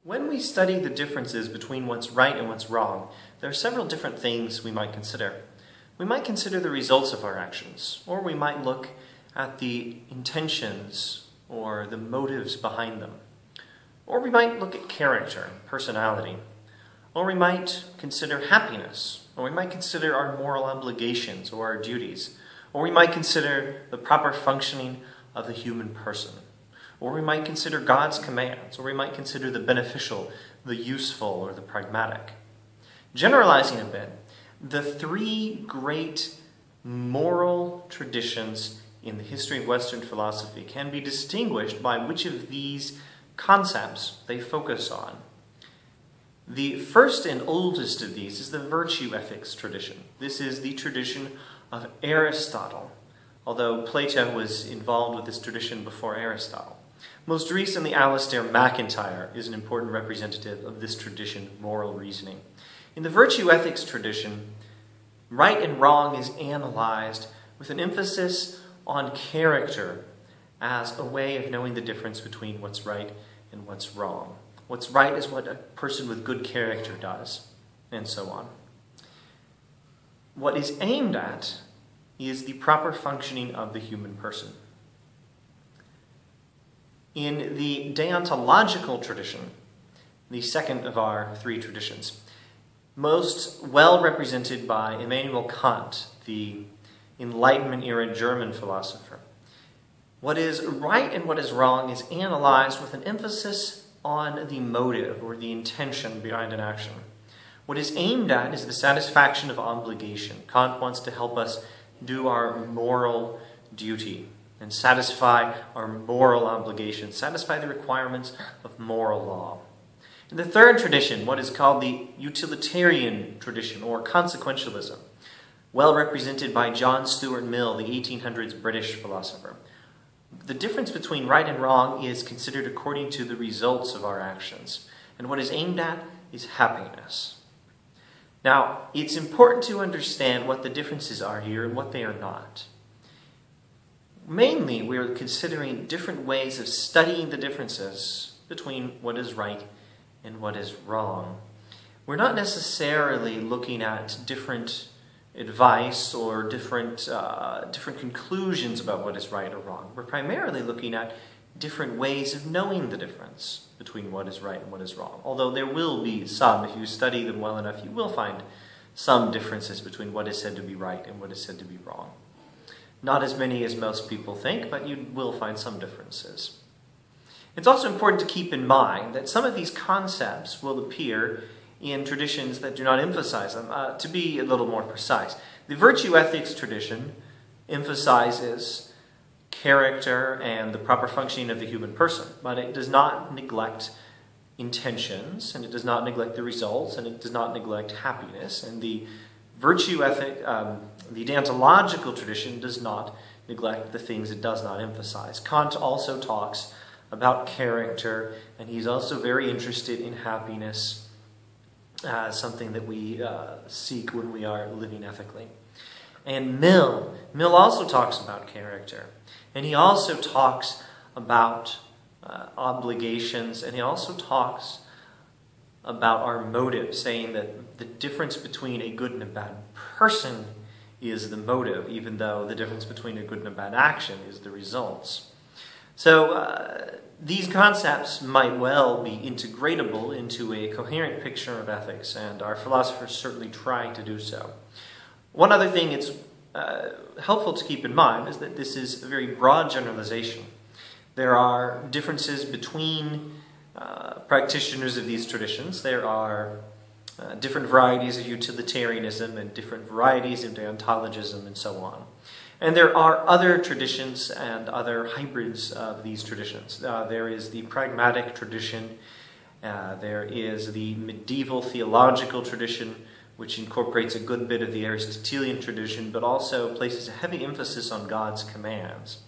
When we study the differences between what's right and what's wrong, there are several different things we might consider. We might consider the results of our actions, or we might look at the intentions or the motives behind them. Or we might look at character, personality. Or we might consider happiness, or we might consider our moral obligations or our duties. Or we might consider the proper functioning of the human person. Or we might consider God's commands, or we might consider the beneficial, the useful, or the pragmatic. Generalizing a bit, the three great moral traditions in the history of Western philosophy can be distinguished by which of these concepts they focus on. The first and oldest of these is the virtue ethics tradition. This is the tradition of Aristotle, although Plato was involved with this tradition before Aristotle. Most recently, Alistair MacIntyre is an important representative of this tradition of moral reasoning. In the virtue ethics tradition, right and wrong is analyzed with an emphasis on character as a way of knowing the difference between what's right and what's wrong. What's right is what a person with good character does, and so on. What is aimed at is the proper functioning of the human person. In the deontological tradition, the second of our three traditions, most well represented by Immanuel Kant, the Enlightenment-era German philosopher, what is right and what is wrong is analyzed with an emphasis on the motive or the intention behind an action. What is aimed at is the satisfaction of obligation. Kant wants to help us do our moral duty and satisfy our moral obligations, satisfy the requirements of moral law. In the third tradition, what is called the utilitarian tradition or consequentialism, well represented by John Stuart Mill, the 1800s British philosopher. The difference between right and wrong is considered according to the results of our actions, and what is aimed at is happiness. Now, it's important to understand what the differences are here and what they are not. Mainly, we're considering different ways of studying the differences between what is right and what is wrong. We're not necessarily looking at different advice or different conclusions about what is right or wrong. We're primarily looking at different ways of knowing the difference between what is right and what is wrong. Although there will be some, if you study them well enough, you will find some differences between what is said to be right and what is said to be wrong. Not as many as most people think, but you will find some differences. It's also important to keep in mind that some of these concepts will appear in traditions that do not emphasize them. To be a little more precise, the virtue ethics tradition emphasizes character and the proper functioning of the human person, but it does not neglect intentions, and it does not neglect the results, and it does not neglect happiness. And the virtue ethic, the deontological tradition does not neglect the things it does not emphasize. Kant also talks about character, and he's also very interested in happiness as something that we seek when we are living ethically. And Mill also talks about character, and he also talks about obligations, and he also talks about our motive, saying that the difference between a good and a bad person is the motive, even though the difference between a good and a bad action is the results. So these concepts might well be integratable into a coherent picture of ethics, and our philosophers certainly try to do so. One other thing it's helpful to keep in mind is that this is a very broad generalization. There are differences between practitioners of these traditions. There are different varieties of utilitarianism and different varieties of deontologism and so on. And there are other traditions and other hybrids of these traditions. There is the pragmatic tradition. There is the medieval theological tradition, which incorporates a good bit of the Aristotelian tradition, but also places a heavy emphasis on God's commands.